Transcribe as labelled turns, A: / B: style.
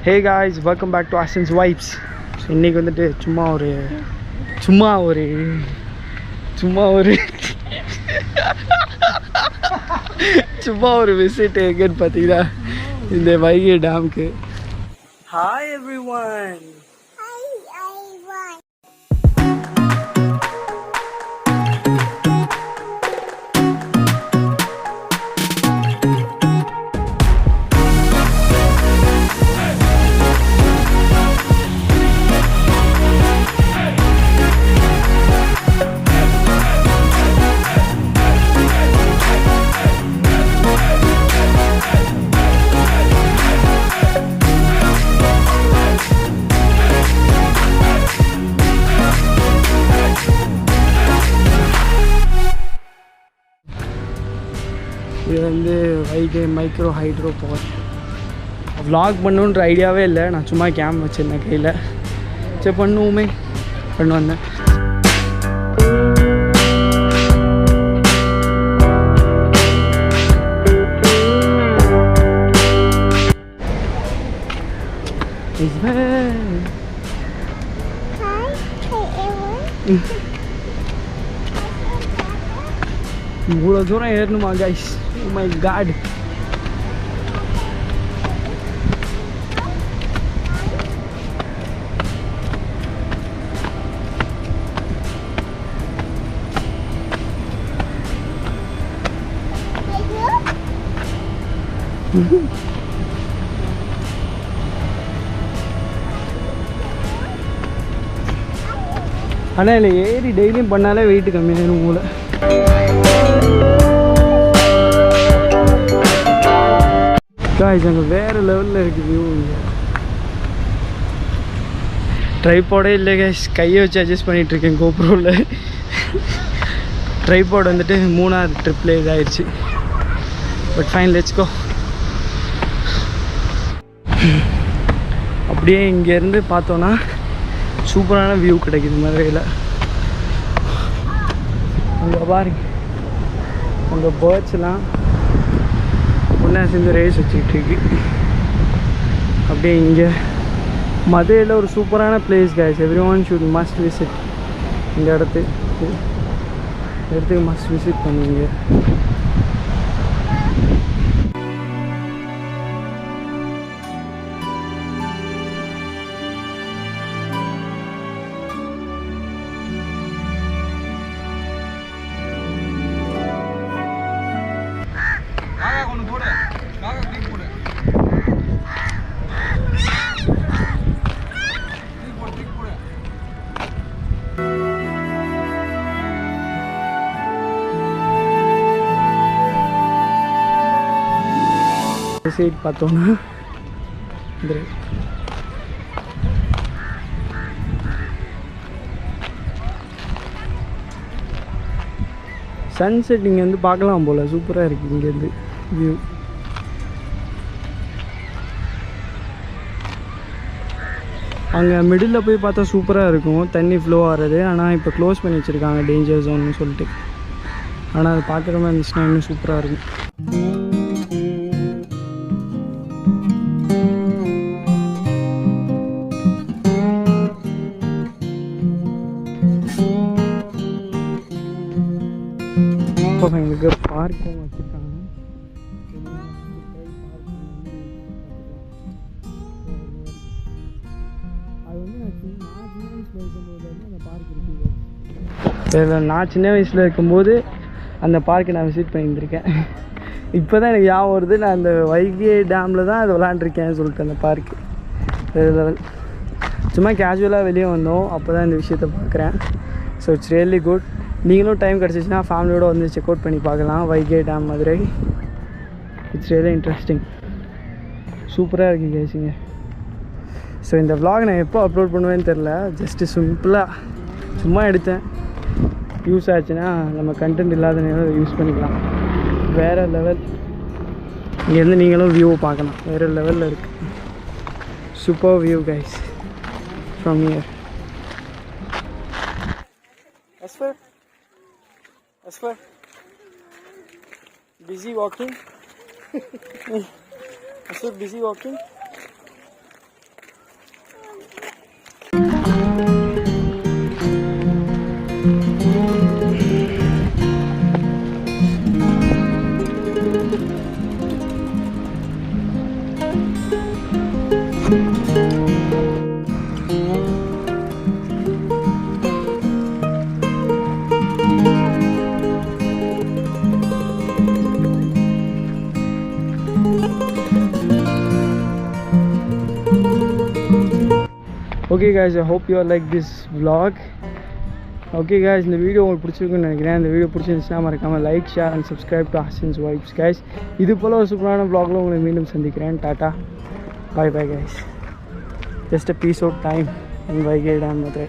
A: Hey guys, welcome back to Aston's Vibes. So இன்னைக்கு வந்துட்டு சும்மா ஒரு விசிட் எங்கன்னு பார்த்தீங்கன்னா இந்த வைகை டேமுக்கு. Hi everyone. இது வந்து Vaigai micro hydro power. Vlog பண்ணுன்ற ஐடியாவே இல்லை, நான் சும்மா கேம் வச்சுருந்தேன் கையில். சரி பண்ணுவோமே பண்ணு வந்தேன். இவ்வளோ தூரம் ஏறணுமா கைஸ்? Oh my god. ஆனால் இல்லை ஏறி டெய்லியும் பண்ணாலே வெயிட் கம்மியாகிடும் மூளை. காய்ஸ் அங்கே வேறு லெவலில் இருக்குது வியூ. ட்ரைபாடே இல்லை கைஸ், கையை வச்சு அட்ஜஸ்ட் பண்ணிகிட்ருக்கேன் கோப்ரோவில். ட்ரைபாட் வந்துட்டு 3ஆவது ட்ரிப்பில் இதாகிடுச்சு. But fine, let's go. அப்படியே இங்கேருந்து பார்த்தோன்னா சூப்பரான வியூ கிடைக்குது மதுரையில். அங்கே பாருங்க, அங்கே பேர்ட்ஸ்லாம் ஒன்றா சேர்ந்து ரேஸ் வச்சுக்கிட்டு. அப்படியே இங்கே மதுரையில் ஒரு சூப்பரான place guys. Every one should must visit. இந்த இடத்துக்கு மஸ்ட் விசிட் பண்ணுவீங்க. சைட் பார்த்தோன்னா சன்செட் இங்கே வந்து பார்க்கலாம் போல். சூப்பராக இருக்குது இங்கேருந்து வியூ. அங்கே மிடில் போய் பார்த்தா சூப்பராக இருக்கும், தண்ணி ஃப்ளோ ஆகிறது. ஆனால் இப்போ க்ளோஸ் பண்ணி வச்சுருக்காங்க, டேஞ்சர் ஜோன்னு சொல்லிட்டு. ஆனால் அது பார்க்குற மாதிரி இருந்துச்சுன்னா இன்னும் சூப்பராக இருக்கும். இங்கே பார்க்கும் வச்சுருக்காங்க. அது வந்து நான் சின்ன வயசில் இருக்கும்போது அந்த பார்க் இருக்குது. நான் சின்ன வயசில் இருக்கும்போது அந்த பார்க்கை நான் விசிட் பண்ணியிருந்திருக்கேன். இப்போ தான் எனக்கு ஞாபகம் வருது, நான் அந்த வைகை டேமில் தான் அது விளாண்டுருக்கேன்னு சொல்லிட்டு அந்த பார்க்கு. சும்மா கேஷுவலாக வெளியே வந்தோம், அப்போ தான் இந்த விஷயத்தை பார்க்குறேன். So it's really good. நீங்களும் டைம் கிடச்சிச்சின்னா ஃபேமிலியோடு வந்து செக் அவுட் பண்ணி பார்க்கலாம் Vaigai dam Madurai. It's really interesting, சூப்பராக இருக்குது கேசிங்க. ஸோ இந்த விலாக் நான் எப்போ அப்லோட் பண்ணுவேன்னு தெரில, ஜஸ்ட்டு சிம்பிளாக சும்மா எடுத்தேன். யூஸ் ஆச்சுன்னா நம்ம கண்டென்ட் இல்லாத நேரம் யூஸ் பண்ணிக்கலாம். வேறு லெவல். இங்கேருந்து நீங்களும் வியூவை பார்க்கலாம், வேறு லெவலில் இருக்குது. Super view guys from here. Asfar, busy walking? Asfar, busy walking? Okay guys, I hope you all like this vlog. Okay guys, இந்த வீடியோ உங்களுக்கு பிடிச்சிருக்குன்னு நினைக்கிறேன். இந்த வீடியோ பிடிச்சிருந்துச்சுன்னா மறக்காம like, share and subscribe to Hasin's vibes guys. இது போல் ஒரு சூப்பரான vlogல உங்களை மீண்டும் சந்திக்கிறேன். Tata, bye bye guys. Just a peace out time in Vaigai Dam Madurai.